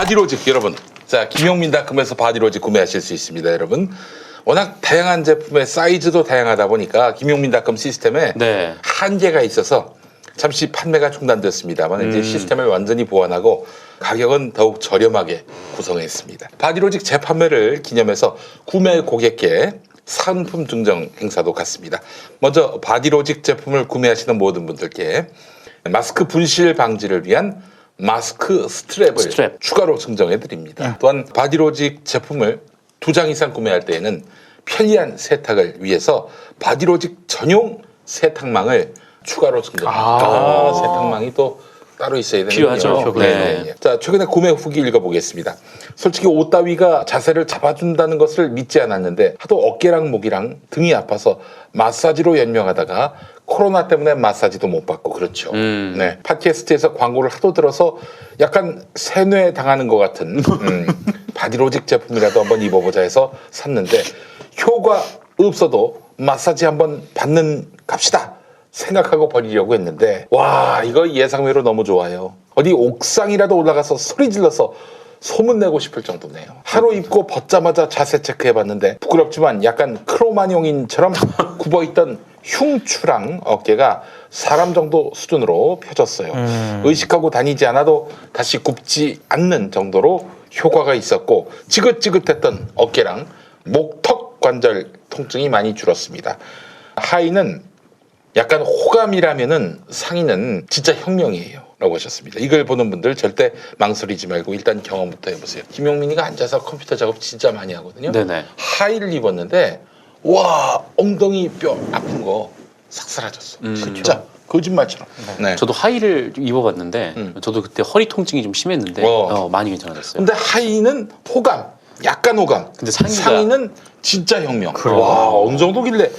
바디로직 여러분. 자, 김용민닷컴에서 바디로직 구매하실 수 있습니다, 여러분. 워낙 다양한 제품의 사이즈도 다양하다 보니까 김용민닷컴 시스템에 네. 한계가 있어서 잠시 판매가 중단됐습니다만 이제 시스템을 완전히 보완하고 가격은 더욱 저렴하게 구성했습니다. 바디로직 재판매를 기념해서 구매 고객께 상품 증정 행사도 갖습니다. 먼저 바디로직 제품을 구매하시는 모든 분들께 마스크 분실 방지를 위한 마스크 스트랩을 추가로 증정해 드립니다. 또한 바디로직 제품을 2장 이상 구매할 때에는 편리한 세탁을 위해서 바디로직 전용 세탁망을 추가로 증정합니다. 세탁망이 또 따로 있어야 되는군요. 필요하죠. 네. 자, 최근에 구매 후기 읽어보겠습니다. 솔직히 옷 따위가 자세를 잡아준다는 것을 믿지 않았는데 하도 어깨랑 목이랑 등이 아파서 마사지로 연명하다가 코로나 때문에 마사지도 못 받고 그렇죠. 네, 팟캐스트에서 광고를 하도 들어서 약간 세뇌 당하는 것 같은 바디로직 제품이라도 한번 입어보자 해서 샀는데 효과 없어도 마사지 한번 받는 값이다 생각하고 버리려고 했는데 와, 이거 예상외로 너무 좋아요. 어디 옥상이라도 올라가서 소리 질러서 소문내고 싶을 정도네요. 하루 입고 벗자마자 자세 체크해봤는데 부끄럽지만 약간 크로마뇽인처럼 굽어있던 흉추랑 어깨가 사람 정도 수준으로 펴졌어요. 의식하고 다니지 않아도 다시 굽지 않는 정도로 효과가 있었고 지긋지긋했던 어깨랑 목턱 관절 통증이 많이 줄었습니다. 하의는 약간 호감이라면은 상의는 진짜 혁명이에요 라고 하셨습니다. 이걸 보는 분들 절대 망설이지 말고 일단 경험부터 해보세요. 김용민이가 앉아서 컴퓨터 작업 진짜 많이 하거든요. 네네. 하의를 입었는데 와, 엉덩이 뼈 아픈 거 싹 사라졌어. 진짜 거짓말처럼. 네. 저도 하의를 입어봤는데 저도 그때 허리 통증이 좀 심했는데 많이 괜찮아졌어요. 근데 하의는 호감, 약간 호감. 근데 상의는 진짜 혁명. 와, 어느 정도길래.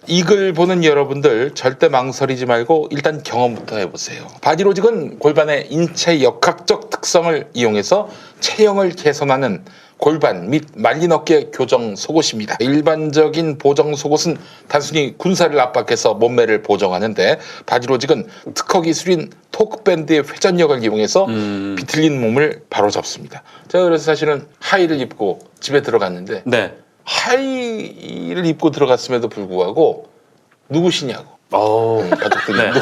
이걸 보는 여러분들 절대 망설이지 말고 일단 경험부터 해보세요. 바디로직은 골반의 인체 역학적 특성을 이용해서 체형을 개선하는 골반 및 말린 어깨 교정 속옷입니다. 일반적인 보정 속옷은 단순히 군살을 압박해서 몸매를 보정하는데 바디로직은 특허 기술인 토크밴드의 회전력을 이용해서 비틀린 몸을 바로잡습니다. 제가 그래서 사실은 하의를 입고 집에 들어갔는데 네. 하의를 입고 들어갔음에도 불구하고 누구시냐고 가족들이 네.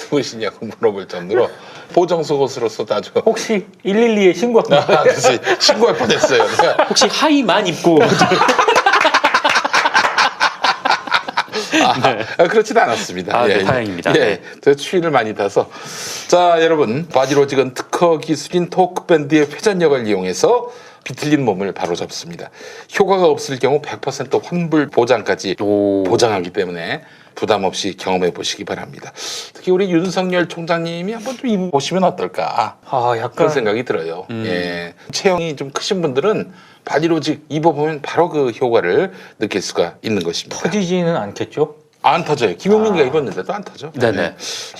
누구시냐고 물어볼 정도로 보정 속옷으로서 아주 혹시 112에 신고한 거예요? 그래서 신고할 뻔했어요. 내가 혹시 하의만 입고 그렇진 않았습니다. 네, 다행입니다. 예, 제가 추위를 많이 타서. 자, 여러분, 바디로직은 특허 기술인 토크밴드의 회전력을 이용해서 비틀린 몸을 바로잡습니다. 효과가 없을 경우 100% 환불 보장까지 보장하기 때문에 부담 없이 경험해 보시기 바랍니다. 특히 우리 윤석열 총장님이 한번 좀 입어보시면 어떨까 약간 그런 생각이 들어요. 예, 체형이 좀 크신 분들은 바디로직 입어보면 바로 그 효과를 느낄 수가 있는 것입니다. 터지지는 않겠죠? 안 터져요. 김용민이가 입었는데도 안 터져. 네네. 네.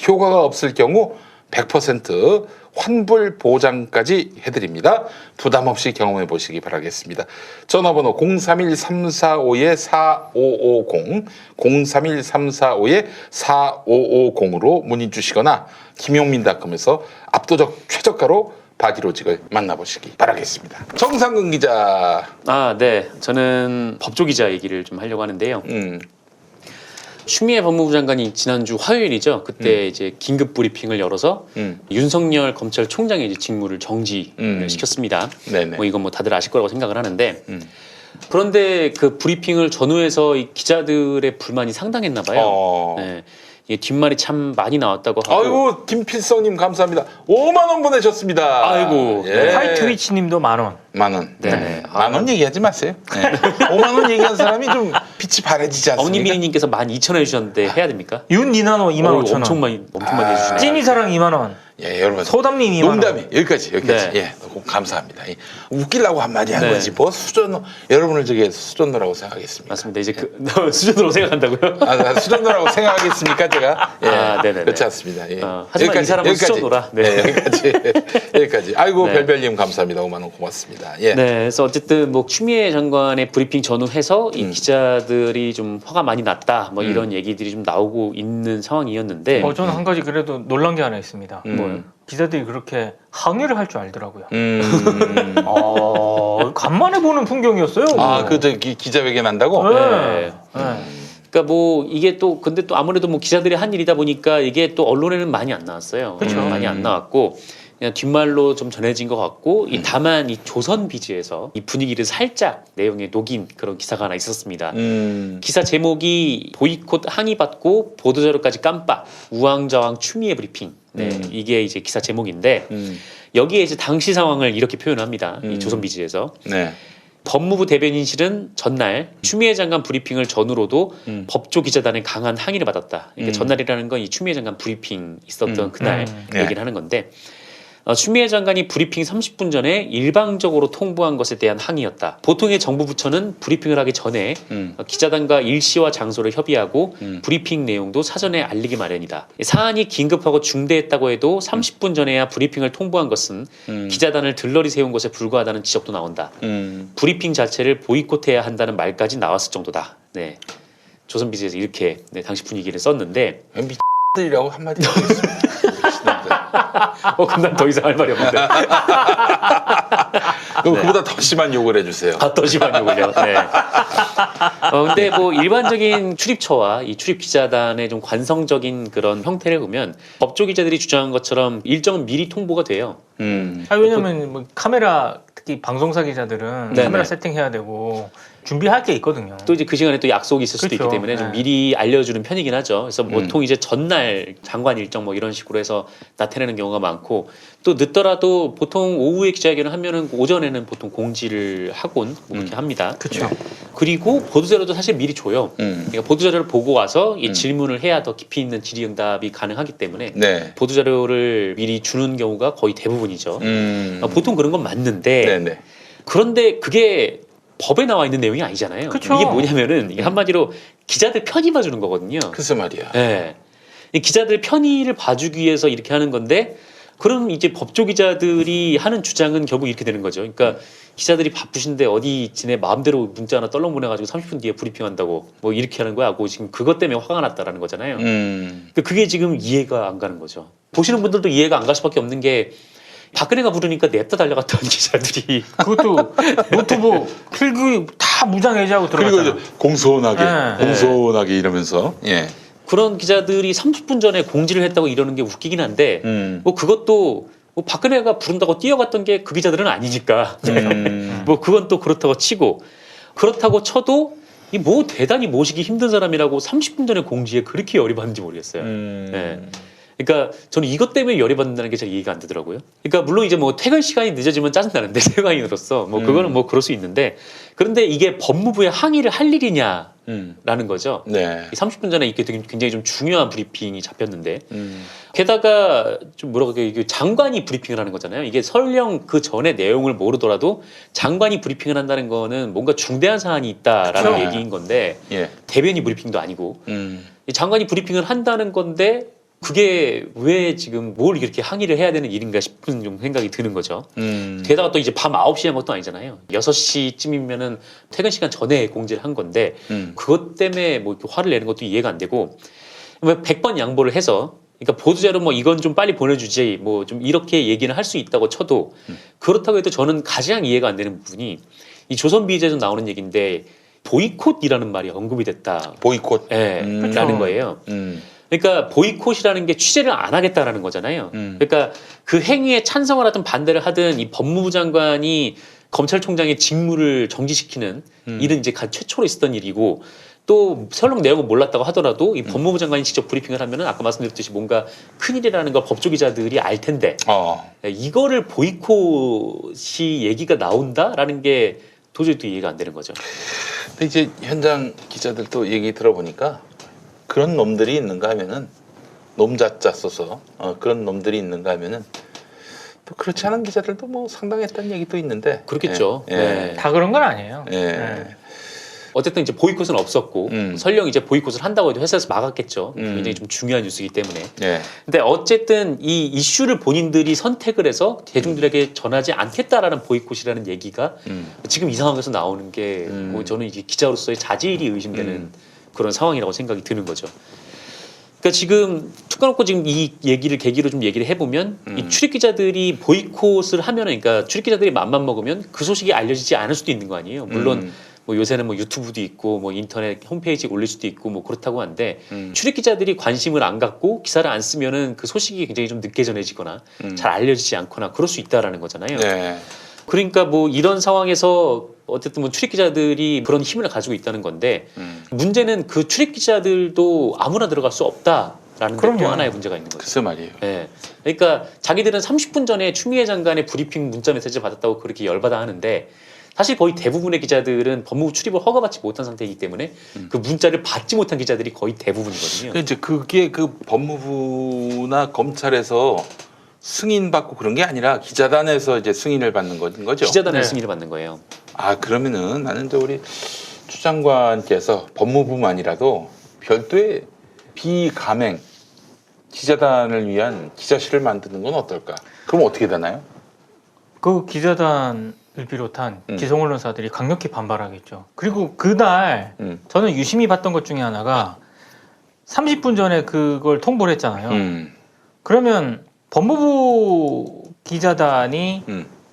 효과가 없을 경우 100% 환불 보장까지 해드립니다. 부담 없이 경험해 보시기 바라겠습니다. 전화번호 031-345-4550, 031-345-4550으로 문의 주시거나 김용민닷컴에서 압도적 최저가로 바디로직을 만나보시기 바라겠습니다. 정상근 기자. 네. 저는 법조 기자 얘기를 좀 하려고 하는데요. 추미애 법무부 장관이 지난주 화요일이죠. 그때 이제 긴급 브리핑을 열어서 윤석열 검찰총장의 이제 직무를 정지를 시켰습니다. 네네. 뭐 이건 뭐 다들 아실 거라고 생각을 하는데 그런데 그 브리핑을 전후해서 이 기자들의 불만이 상당했나 봐요. 네. 이게 뒷말이 참 많이 나왔다고 하고. 아이고, 김필성님 감사합니다. 5만 원 보내셨습니다. 아이고. 예. 하이트위치님도 10,000원. 만 원. 네. 만 원 얘기하지 마세요. 네. 5만 원 얘기한 사람이 좀 빛이 바래지지 않습니까? 어니미니님께서 12,000원 해주셨는데 해야 됩니까? 윤니나노 25,000원. 엄청 많이 해주시네요. 찐이사랑 2만원. 예, 여러분. 소담님 2만원. 농담이 여기까지. 네. 예, 감사합니다. 웃기려고 한마디 한 네. 거지. 뭐 여러분을 저게 수전노라고 생각하겠습니까? 맞습니다. 이제 수준으로 생각한다고요? 수전노라고 생각하겠습니까, 제가? 예, 네네. 그렇지 않습니다. 예. 하지만 이 사람은 수전노라. 네. 여기까지. 아이고, 네. 별별님 감사합니다. 5만 원 고맙습니다. 예. 네, 그래서 어쨌든 뭐 추미애 장관의 브리핑 전후해서 이 기자들이 좀 화가 많이 났다, 뭐 이런 얘기들이 좀 나오고 있는 상황이었는데. 저는 한 가지 그래도 놀란 게 하나 있습니다. 뭐요? 기자들이 그렇게 항의를 할 줄 알더라고요. 음. 간만에 보는 풍경이었어요. 아, 그 기자회견 한다고? 네. 그러니까 뭐 이게 또 근데 또 아무래도 뭐 기자들이 한 일이다 보니까 이게 또 언론에는 많이 안 나왔어요. 그쵸. 많이 안 나왔고 그냥 뒷말로 좀 전해진 것 같고 다만 이 조선비즈에서 이 분위기를 살짝 내용에 녹인 그런 기사가 하나 있었습니다. 기사 제목이 보이콧 항의받고 보도자료까지 깜빡 우왕좌왕 추미애 브리핑. 네, 이게 이제 기사 제목인데 여기에 이제 당시 상황을 이렇게 표현합니다. 이 조선비즈에서. 네. 법무부 대변인실은 전날 추미애 장관 브리핑을 전후로도 법조 기자단의 강한 항의를 받았다. 그러니까 전날이라는 건 이 추미애 장관 브리핑 있었던 그날 얘기를 하는 건데 추미애 장관이 브리핑 30분 전에 일방적으로 통보한 것에 대한 항의였다. 보통의 정부 부처는 브리핑을 하기 전에 기자단과 일시와 장소를 협의하고 브리핑 내용도 사전에 알리기 마련이다. 사안이 긴급하고 중대했다고 해도 30분 전에야 브리핑을 통보한 것은 기자단을 들러리 세운 것에 불과하다는 지적도 나온다. 브리핑 자체를 보이콧해야 한다는 말까지 나왔을 정도다. 네. 조선비즈에서 이렇게 당시 분위기를 썼는데 미들이라고 한마디 하겠습니다. 그럼 난 더 이상 할 말이 없는데. 그럼 그보다 더 심한 욕을 해주세요. 더 심한 욕을요. 네. 근데 뭐 일반적인 출입처와 이 출입 기자단의 좀 관성적인 그런 형태를 보면 법조 기자들이 주장한 것처럼 일정은 미리 통보가 돼요. 왜냐면 뭐 카메라 특히 방송사 기자들은 네네. 카메라 세팅해야 되고 준비할 게 있거든요. 또 이제 그 시간에 또 약속이 있을 수도 그렇죠. 있기 때문에 좀 네. 미리 알려주는 편이긴 하죠. 그래서 보통 이제 전날 장관 일정 뭐 이런 식으로 해서 나타내는 경우가 많고 또 늦더라도 보통 오후에 기자회견을 하면은 오전에는 보통 공지를 하곤 뭐 그렇게 합니다. 그렇죠. 그리고 보도자료도 사실 미리 줘요. 그러니까 보도자료를 보고 와서 이 질문을 해야 더 깊이 있는 질의응답이 가능하기 때문에 네. 보도자료를 미리 주는 경우가 거의 대부분이죠. 보통 그런 건 맞는데 네네. 그런데 그게 법에 나와 있는 내용이 아니잖아요. 그쵸. 이게 뭐냐면은 이게 한마디로 기자들 편의 봐주는 거거든요. 글쎄 말이야. 네. 이 기자들 편의를 봐주기 위해서 이렇게 하는 건데 그럼 이제 법조 기자들이 하는 주장은 결국 이렇게 되는 거죠. 그러니까 기자들이 바쁘신데 어디 지네 마음대로 문자 하나 떨렁 보내가지고 30분 뒤에 브리핑한다고 뭐 이렇게 하는 거야 하고 지금 그것 때문에 화가 났다라는 거잖아요. 그러니까 그게 지금 이해가 안 가는 거죠. 보시는 분들도 이해가 안 갈 수밖에 없는 게 박근혜가 부르니까 냅다 달려갔던 기자들이 그것도 노트북 필기 다 무장 해제하고 들어갔잖아요. 그리고 이제 공손하게, 네. 공손하게 이러면서, 예. 그런 기자들이 30분 전에 공지를 했다고 이러는 게 웃기긴 한데 뭐 그것도 뭐 박근혜가 부른다고 뛰어갔던 게 그 기자들은 아니니까 뭐 그건 또 그렇다고 치고 그렇다고 쳐도 이 뭐 대단히 모시기 힘든 사람이라고 30분 전에 공지에 그렇게 열이 받는지 모르겠어요. 네. 그러니까 저는 이것 때문에 열이 받는다는 게 잘 이해가 안 되더라고요. 그러니까 물론 이제 뭐 퇴근 시간이 늦어지면 짜증나는데 퇴근인으로서 뭐 그거는 뭐 그럴 수 있는데 그런데 이게 법무부에 항의를 할 일이냐라는 거죠. 네. 30분 전에 이게 되게 굉장히 좀 중요한 브리핑이 잡혔는데 게다가 좀 뭐라고 이게 장관이 브리핑을 하는 거잖아요. 이게 설령 그 전에 내용을 모르더라도 장관이 브리핑을 한다는 거는 뭔가 중대한 사안이 있다라는 그쵸. 얘기인 건데 예. 대변인 브리핑도 아니고 이 장관이 브리핑을 한다는 건데 그게 왜 지금 뭘 이렇게 항의를 해야 되는 일인가 싶은 좀 생각이 드는 거죠. 게다가 또 이제 밤 9시에 한 것도 아니잖아요. 6시쯤이면은 퇴근 시간 전에 공지를 한 건데 그것 때문에 뭐 이렇게 화를 내는 것도 이해가 안 되고 100번 양보를 해서 그러니까 보도자료 뭐 이건 좀 빨리 보내주지 뭐 좀 이렇게 얘기는 할 수 있다고 쳐도 그렇다고 해도 저는 가장 이해가 안 되는 부분이 이 조선비즈에서 나오는 얘기인데 보이콧이라는 말이 언급이 됐다. 보이콧. 예, 그렇죠. 라는 거예요. 그러니까 보이콧이라는 게 취재를 안 하겠다라는 거잖아요. 그러니까 그 행위에 찬성을 하든 반대를 하든 이 법무부 장관이 검찰총장의 직무를 정지시키는 일은 이제 최초로 있었던 일이고 또 설령 내용을 몰랐다고 하더라도 이 법무부 장관이 직접 브리핑을 하면은 아까 말씀드렸듯이 뭔가 큰일이라는 걸 법조 기자들이 알 텐데 이거를 보이콧이 얘기가 나온다라는 게 도저히 또 이해가 안 되는 거죠. 근데 이제 현장 기자들도 얘기 들어보니까 그런 놈들이 있는가 하면은 놈자자 써서 그런 놈들이 있는가 하면은 또 그렇지 않은 기자들도 뭐 상당했다는 얘기도 있는데 그렇겠죠. 예. 네. 다 그런 건 아니에요. 예. 네. 어쨌든 이제 보이콧은 없었고 설령 이제 보이콧을 한다고 해도 회사에서 막았겠죠. 굉장히 좀 중요한 뉴스이기 때문에. 예. 근데 어쨌든 이 이슈를 본인들이 선택을 해서 대중들에게 전하지 않겠다라는 보이콧이라는 얘기가 지금 이 상황에서 나오는 게 뭐 저는 이제 기자로서의 자질이 의심되는 그런 상황이라고 생각이 드는 거죠. 그러니까 지금 툭 까놓고 지금 이 얘기를 계기로 좀 얘기를 해보면 이 출입 기자들이 보이콧을 하면은 그러니까 출입 기자들이 맘만 먹으면 그 소식이 알려지지 않을 수도 있는 거 아니에요. 물론 뭐 요새는 뭐 유튜브도 있고 뭐 인터넷 홈페이지에 올릴 수도 있고 뭐 그렇다고 한데 출입 기자들이 관심을 안 갖고 기사를 안 쓰면은 그 소식이 굉장히 좀 늦게 전해지거나 잘 알려지지 않거나 그럴 수 있다라는 거잖아요. 네. 그러니까 뭐 이런 상황에서 어쨌든 뭐 출입 기자들이 그런 힘을 가지고 있다는 건데 문제는 그 출입 기자들도 아무나 들어갈 수 없다라는 게 또 그럼요. 하나의 문제가 있는 거죠. 글쎄 말이에요. 예. 그러니까 자기들은 30분 전에 추미애 장관의 브리핑 문자 메시지 받았다고 그렇게 열받아 하는데 사실 거의 대부분의 기자들은 법무부 출입을 허가받지 못한 상태이기 때문에 그 문자를 받지 못한 기자들이 거의 대부분이거든요. 근데 이제 그게 그 법무부나 검찰에서 승인 받고 그런 게 아니라 기자단에서 이제 승인을 받는 거죠. 기자단의 네. 승인을 받는 거예요. 아 그러면은 나는 저 우리 추 장관께서 법무부만이라도 별도의 비가맹 기자단을 위한 기자실을 만드는 건 어떨까? 그럼 어떻게 되나요? 그 기자단을 비롯한 기성 언론사들이 강력히 반발하겠죠. 그리고 그날 저는 유심히 봤던 것 중에 하나가 30분 전에 그걸 통보를 했잖아요. 그러면 법무부 기자단이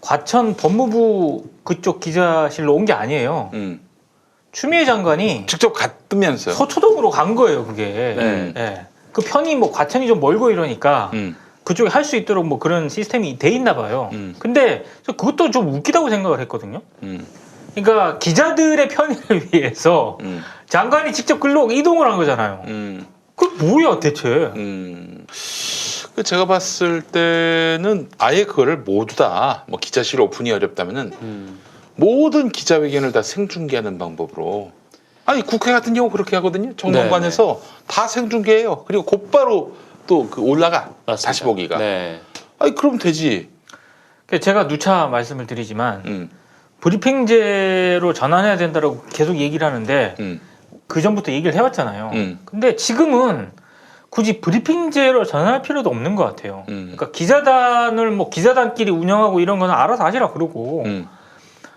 과천 법무부 그쪽 기자실로 온 게 아니에요. 추미애 장관이 직접 갔으면서요. 서초동으로 간 거예요, 그게. 예. 그 편이 뭐 과천이 좀 멀고 이러니까 그쪽에 할 수 있도록 뭐 그런 시스템이 돼 있나 봐요. 근데 저 그것도 좀 웃기다고 생각을 했거든요. 그러니까 기자들의 편의를 위해서 장관이 직접 글로 이동을 한 거잖아요. 그 뭐야 대체? 그 제가 봤을 때는 아예 그거를 모두 다 뭐 기자실 오픈이 어렵다면은 모든 기자회견을 다 생중계하는 방법으로. 아니 국회 같은 경우 그렇게 하거든요. 정론관에서 다 생중계해요. 그리고 곧바로 또 그 올라가. 맞습니다. 다시 보기가. 네. 아니 그럼 되지. 제가 누차 말씀을 드리지만 브리핑제로 전환해야 된다고 계속 얘기를 하는데 그 전부터 얘기를 해왔잖아요. 근데 지금은 굳이 브리핑제로 전환할 필요도 없는 것 같아요. 그러니까 기자단을 뭐 기자단끼리 운영하고 이런 거는 알아서 하시라 그러고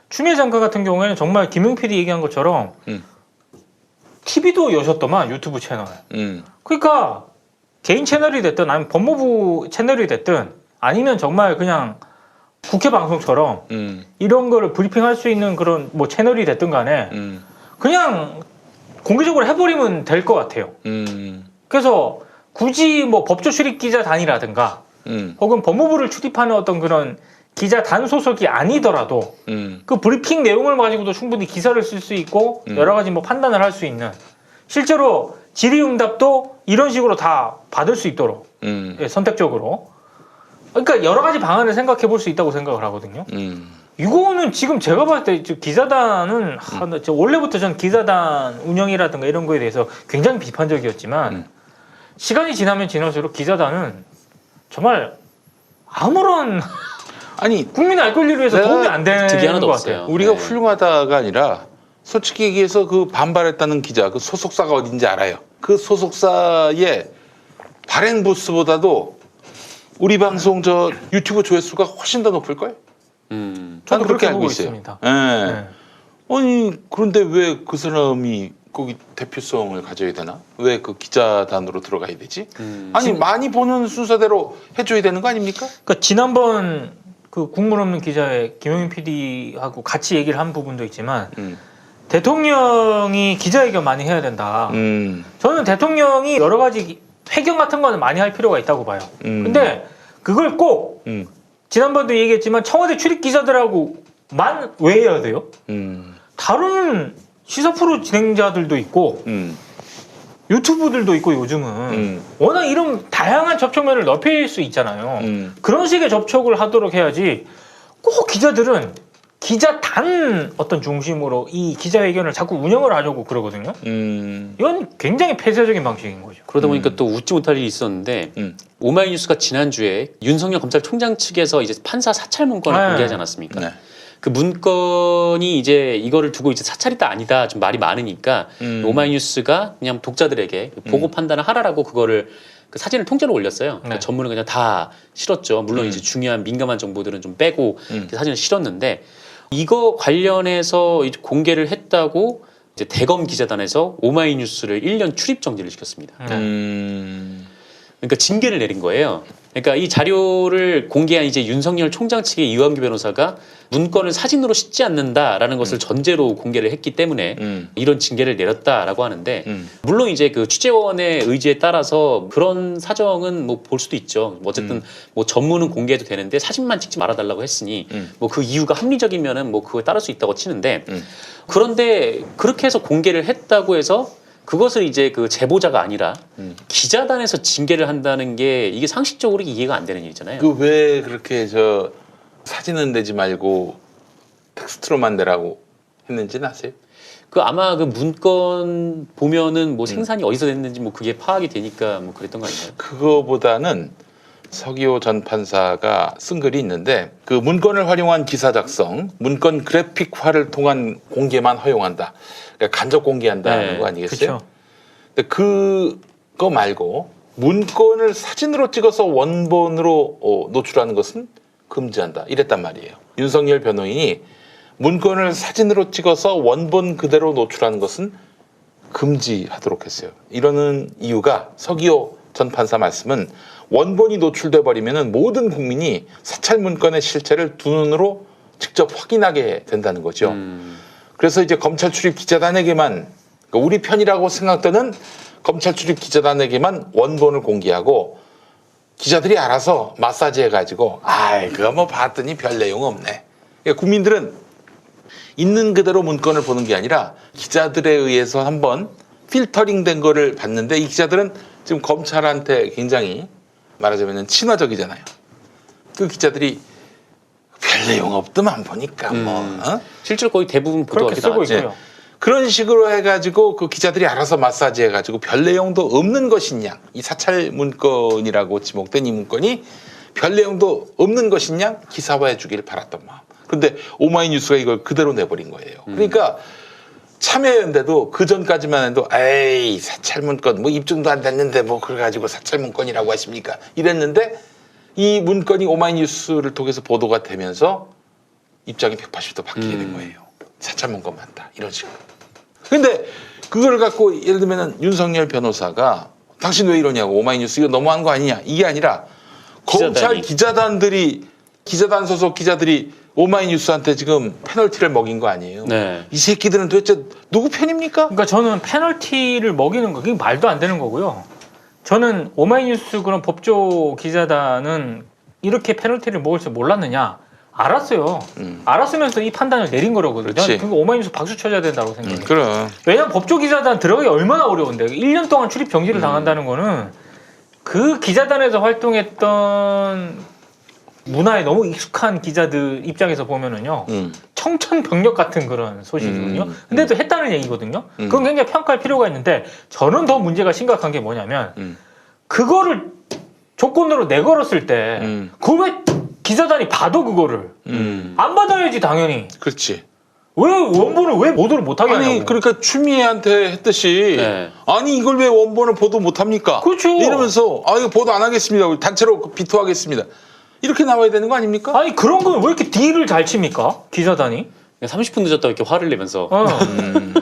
추미애 장관 같은 경우에는 정말 김용 PD 얘기한 것처럼 TV도 여셨더만 유튜브 채널. 그러니까 개인 채널이 됐든 아니면 법무부 채널이 됐든 아니면 정말 그냥 국회 방송처럼 이런 거를 브리핑할 수 있는 그런 뭐 채널이 됐든 간에 그냥 공개적으로 해버리면 될 것 같아요. 그래서 굳이 뭐 법조 출입 기자단이라든가 혹은 법무부를 출입하는 어떤 그런 기자단 소속이 아니더라도 그 브리핑 내용을 가지고도 충분히 기사를 쓸 수 있고 여러 가지 뭐 판단을 할 수 있는 실제로 질의응답도 이런 식으로 다 받을 수 있도록 예, 선택적으로 그러니까 여러 가지 방안을 생각해 볼 수 있다고 생각을 하거든요. 이거는 지금 제가 봤을 때 기자단은 원래부터 전 기자단 운영이라든가 이런 거에 대해서 굉장히 비판적이었지만 시간이 지나면 지날수록 기자단은 정말 아무런 아니 국민의 알 권리를 위해서 도움이 안 되는 득이 하나도 것 없어요. 같아요. 우리가 네. 훌륭하다가 아니라 솔직히 얘기해서 그 반발했다는 기자 그 소속사가 어딘지 알아요. 그 소속사의 발행 부스보다도 우리 방송 저 유튜브 조회수가 훨씬 더 높을 걸? 저도 그렇게 알고 보고 있어요. 있습니다. 예. 네. 아니 그런데 왜 그 사람이 거기 대표성을 가져야 되나? 왜 그 기자단으로 들어가야 되지? 아니 많이 보는 순서대로 해줘야 되는 거 아닙니까? 그러니까 지난번 그 국물 없는 기자의 김용민 PD하고 같이 얘기를 한 부분도 있지만 대통령이 기자회견 많이 해야 된다. 저는 대통령이 여러 가지 회견 같은 거는 많이 할 필요가 있다고 봐요. 근데 그걸 꼭 지난번도 얘기했지만 청와대 출입 기자들하고만 왜 해야 돼요? 다른 시사 프로 진행자들도 있고 유튜브들도 있고 요즘은 워낙 이런 다양한 접촉면을 넓힐 수 있잖아요. 그런 식의 접촉을 하도록 해야지 꼭 기자들은 기자단 어떤 중심으로 이 기자회견을 자꾸 운영을 하려고 그러거든요. 이건 굉장히 폐쇄적인 방식인 거죠. 그러다 보니까 또 웃지 못할 일이 있었는데 오마이뉴스가 지난주에 윤석열 검찰총장 측에서 이제 판사 사찰 문건을 네. 공개하지 않았습니까? 네. 그 문건이 이제 이거를 두고 이제 사찰이다 아니다 좀 말이 많으니까 오마이뉴스가 그냥 독자들에게 보고 판단을 하라라고 그거를 그 사진을 통째로 올렸어요. 네. 그 전문은 그냥 다 실었죠. 물론 이제 중요한 민감한 정보들은 좀 빼고 이렇게 사진을 실었는데 이거 관련해서 이제 공개를 했다고 이제 대검 기자단에서 오마이뉴스를 1년 출입 정지를 시켰습니다. 그러니까 징계를 내린 거예요. 그러니까 이 자료를 공개한 이제 윤석열 총장 측의 이완규 변호사가 문건을 사진으로 싣지 않는다라는 것을 전제로 공개를 했기 때문에 이런 징계를 내렸다라고 하는데 물론 이제 그 취재원의 의지에 따라서 그런 사정은 뭐 볼 수도 있죠. 어쨌든 뭐 전문은 공개해도 되는데 사진만 찍지 말아달라고 했으니 뭐 그 이유가 합리적이면은 뭐 그거에 따를 수 있다고 치는데 그런데 그렇게 해서 공개를 했다고 해서 그것을 이제 그 제보자가 아니라 기자단에서 징계를 한다는 게 이게 상식적으로 이해가 안 되는 일이잖아요. 그 왜 그렇게 저 사진은 내지 말고 텍스트로만 내라고 했는지는 아세요? 그 아마 그 문건 보면은 뭐 생산이 어디서 됐는지 뭐 그게 파악이 되니까 뭐 그랬던 거 아닌가요? 그거보다는 서기호 전 판사가 쓴 글이 있는데 그 문건을 활용한 기사 작성, 문건 그래픽화를 통한 공개만 허용한다. 그러니까 간접 공개한다는 거 아니겠어요? 그쵸. 근데 그거 말고 문건을 사진으로 찍어서 원본으로 노출하는 것은 금지한다. 이랬단 말이에요. 윤석열 변호인이 문건을 사진으로 찍어서 원본 그대로 노출하는 것은 금지하도록 했어요. 이러는 이유가 서기호 전 판사 말씀은 원본이 노출돼 버리면은 모든 국민이 사찰 문건의 실체를 두 눈으로 직접 확인하게 된다는 거죠. 그래서 이제 검찰 출입 기자단에게만 그러니까 우리 편이라고 생각되는 검찰 출입 기자단에게만 원본을 공개하고 기자들이 알아서 마사지 해가지고 아이 그거 뭐 봤더니 별 내용 없네. 그러니까 국민들은 있는 그대로 문건을 보는 게 아니라 기자들에 의해서 한번 필터링된 거를 봤는데 이 기자들은 지금 검찰한테 굉장히 말하자면 친화적이잖아요. 그 기자들이 별 내용 없더만 보니까 뭐 실제로 거의 대부분 그렇게 보도하게 쓰고 나왔죠. 있고요. 그런 식으로 해가지고 그 기자들이 알아서 마사지 해가지고 별 내용도 없는 것이냐 이 사찰 문건이라고 지목된 이 문건이 별 내용도 없는 것이냐 기사화해 주기를 바랐던 마음. 그런데 오마이뉴스가 이걸 그대로 내버린 거예요. 그러니까 참여연대도 그 전까지만 해도 에이 사찰 문건 뭐 입증도 안 됐는데 뭐 그래가지고 사찰 문건이라고 하십니까 이랬는데 이 문건이 오마이뉴스를 통해서 보도가 되면서 입장이 180도 바뀌게 된 거예요. 사찰 문건 맞다 이런 식으로. 근데 그걸 갖고 예를 들면 윤석열 변호사가 당신 왜 이러냐고 오마이뉴스 이거 너무한 거 아니냐 이게 아니라 검찰 기자단들이 기자단 소속 기자들이 오마이뉴스한테 지금 페널티를 먹인 거 아니에요. 네. 이 새끼들은 도대체 누구 편입니까? 그러니까 저는 페널티를 먹이는 거 그게 말도 안 되는 거고요. 저는 오마이뉴스 그런 법조 기자단은 이렇게 페널티를 먹을 줄 몰랐느냐? 알았어요. 알았으면서 이 판단을 내린 거라거든요. 그렇지. 그거 오마이뉴스 박수 쳐줘야 된다고 생각해요. 그럼. 왜냐면 법조 기자단 들어가기 얼마나 어려운데 1년 동안 출입 정지를 당한다는 거는 그 기자단에서 활동했던 문화에 너무 익숙한 기자들 입장에서 보면은요 청천벽력 같은 그런 소식이거든요. 근데 또 했다는 얘기거든요. 그건 굉장히 평가할 필요가 있는데 저는 더 문제가 심각한 게 뭐냐면 그거를 조건으로 내걸었을 때 그걸 왜 기자단이 봐도 그거를 안 받아야지 당연히. 그렇지. 왜 원본을 왜 보도를 못하게 하냐고. 아니 그러니까 추미애한테 했듯이 네. 아니 이걸 왜 원본을 보도 못합니까? 그렇죠. 이러면서 아 이거 보도 안 하겠습니다. 단체로 비토하겠습니다. 이렇게 나와야 되는 거 아닙니까? 아니 그런 건 왜 이렇게 딜을 잘 칩니까? 기자단이? 30분 늦었다고 이렇게 화를 내면서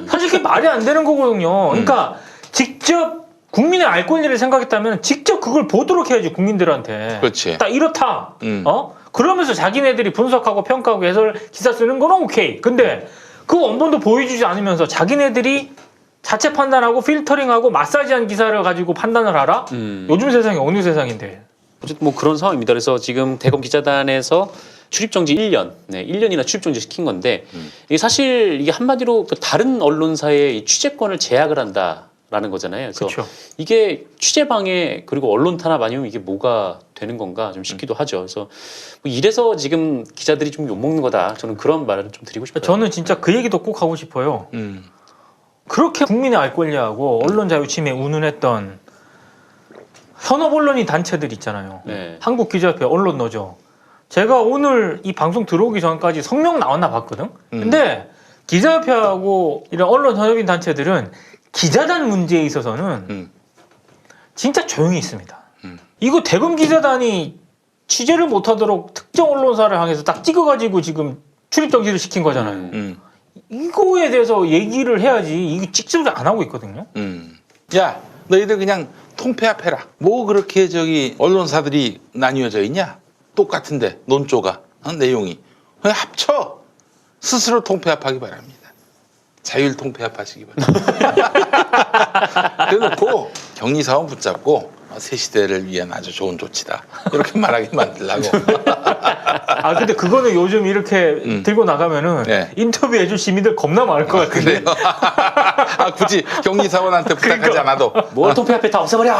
사실 그게 말이 안 되는 거거든요. 그러니까 직접 국민의 알 권리를 생각했다면 직접 그걸 보도록 해야지 국민들한테. 그렇지. 딱 이렇다. 그러면서 자기네들이 분석하고 평가하고 해설 기사 쓰는 건 오케이. 근데 그 원본도 보여주지 않으면서 자기네들이 자체 판단하고 필터링하고 마사지한 기사를 가지고 판단을 하라? 요즘 세상이 어느 세상인데. 어쨌든 뭐 그런 상황입니다. 그래서 지금 대검 기자단에서 출입정지 1년, 1년이나 출입정지 시킨 건데 이게 사실 이게 한마디로 다른 언론사의 취재권을 제약을 한다라는 거잖아요. 그래서 그쵸. 이게 취재방해 그리고 언론 탄압 아니면 이게 뭐가 되는 건가 좀 싶기도 하죠. 그래서 뭐 이래서 지금 기자들이 좀 욕먹는 거다. 저는 그런 말을 좀 드리고 싶어요. 저는 진짜 그 얘기도 꼭 하고 싶어요. 그렇게 국민의 알 권리하고 언론 자유 침해에 운운했던 현업 언론인 단체들 있잖아요. 네. 한국기자협회, 언론노조. 제가 오늘 이 방송 들어오기 전까지 성명 나왔나 봤거든. 근데 기자협회하고 이런 언론 현업인 단체들은 기자단 문제에 있어서는 진짜 조용히 있습니다. 이거 대검 기자단이 취재를 못하도록 특정 언론사를 향해서 딱 찍어가지고 지금 출입 정지를 시킨 거잖아요. 이거에 대해서 얘기를 해야지. 이거 찍지도 안 하고 있거든요. 야, 너희들 그냥 통폐합해라. 뭐 그렇게 저기 언론사들이 나뉘어져 있냐? 똑같은데 논조가 내용이 그냥 합쳐 스스로 통폐합하기 바랍니다. 자율 통폐합하시기 바랍니다. 그래놓고 격리사원 붙잡고 새 시대를 위한 아주 좋은 조치다 이렇게 말하게 만들라고. 아 근데 그거는 요즘 이렇게 들고 나가면은 네. 인터뷰해줄 시민들 겁나 많을 것 같은데. 그래요? 아, 굳이 격리사원한테 부탁하지 않아도. 뭘 통폐합해 다 없애버려.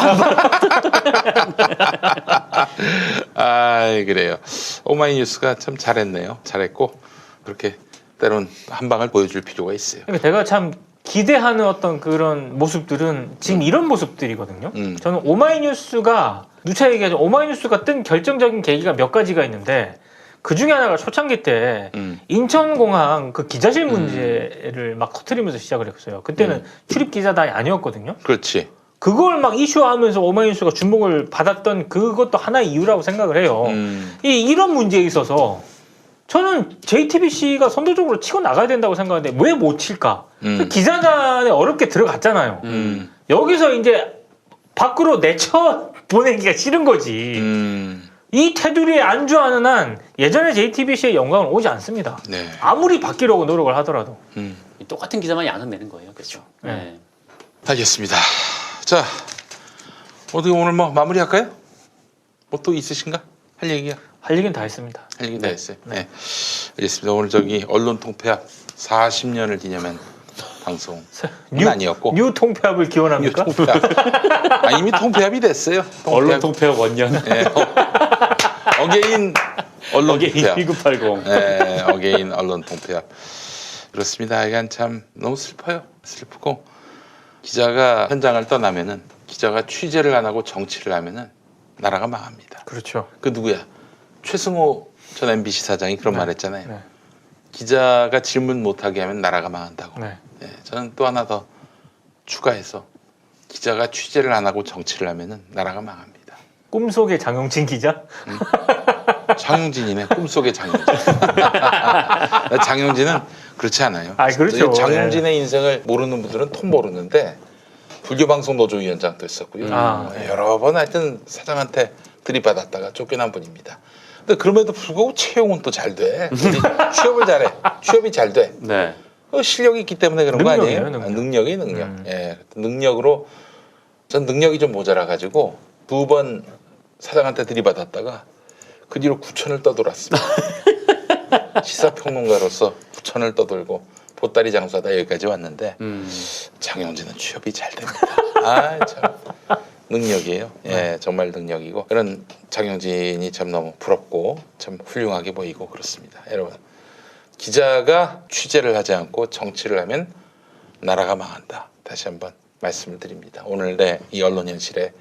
아, 그래요. 오마이뉴스가 참 잘했네요. 잘했고 그렇게 때론 한 방을 보여줄 필요가 있어요. 그러니까 제가 참 기대하는 어떤 그런 모습들은 지금 이런 모습들이거든요. 저는 오마이뉴스가 누차 얘기하죠. 오마이뉴스가 뜬 결정적인 계기가 몇 가지가 있는데 그 중에 하나가 초창기 때 인천공항 그 기자실 문제를 막 터뜨리면서 시작을 했어요. 그때는 출입 기자단이 아니었거든요. 그렇지. 그걸 막 이슈화하면서 오마이뉴스가 주목을 받았던 그것도 하나의 이유라고 생각을 해요. 이런 문제에 있어서 저는 JTBC가 선도적으로 치고 나가야 된다고 생각하는데 왜 못 칠까? 기자단에 어렵게 들어갔잖아요. 여기서 이제 밖으로 내쳐 보내기가 싫은 거지. 이 테두리에 안주하는 한 예전에 JTBC의 영광은 오지 않습니다. 네. 아무리 바뀌려고 노력을 하더라도. 똑같은 기사만 양산되는 거예요. 그렇죠. 네. 알겠습니다. 자, 어떻게 오늘 뭐 마무리할까요? 뭐 또 있으신가? 할 얘기가? 할 얘기는 다 했습니다. 할 얘기 다 했어요. 네. 알겠습니다. 오늘 저기 언론 통폐합 40년을 기념한 방송은 아니었고 뉴 통폐합을 기원합니까? 뉴 통폐합. 아, 이미 통폐합이 됐어요. 언론 통폐합 원년. 네. 어게인 언론 어게인 통폐합. 1980. 네, 어게인 언론 통폐합. 그렇습니다. 이건 참 너무 슬퍼요. 슬프고 기자가 현장을 떠나면은 기자가 취재를 안 하고 정치를 하면은 나라가 망합니다. 그렇죠. 그 누구야? 최승호 전 MBC 사장이 그런 말 했잖아요. 네. 기자가 질문 못하게 하면 나라가 망한다고. 네. 네, 저는 또 하나 더 추가해서 기자가 취재를 안 하고 정치를 하면은 나라가 망합니다. 꿈속의 장영진 기자? 장영진이네. 꿈속의 장영진. 장영진은 그렇지 않아요. 아, 그렇죠. 장영진의 인생을 모르는 분들은 통 모르는데 불교방송 노조위원장도 했었고요. 여러 번 하여튼 사장한테 들이받았다가 쫓겨난 분입니다. 근데 그럼에도 불구하고 채용은 또 잘 돼. 취업을 잘해. 취업이 잘 돼. 네. 실력이 있기 때문에 그런 거 아니에요? 능력이에요, 능력. 예, 능력으로 전 능력이 좀 모자라 가지고 2번 사장한테 들이받았다가 그 뒤로 9천을 떠돌았습니다. 시사평론가로서 9천을 떠돌고 보따리 장수하다 여기까지 왔는데 장영진은 취업이 잘 됩니다. 아, 참 능력이에요. 예, 정말 능력이고 그런 장영진이 참 너무 부럽고 참 훌륭하게 보이고 그렇습니다. 여러분, 기자가 취재를 하지 않고 정치를 하면 나라가 망한다. 다시 한번 말씀을 드립니다. 오늘 이 언론 현실에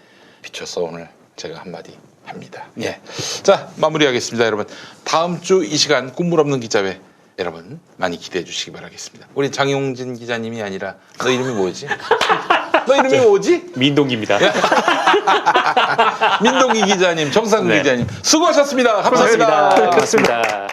비춰서 오늘 제가 한마디 합니다. 예. 자, 마무리하겠습니다, 여러분. 다음 주 이 시간 꿈물 없는 기자회 여러분 많이 기대해 주시기 바라겠습니다. 우리 장용진 기자님이 아니라 너 이름이 뭐지? 너 이름이 뭐지? 민동기입니다. 민동기 기자님, 정상근 네. 기자님 수고하셨습니다. 감사합니다. 고맙습니다. 고맙습니다.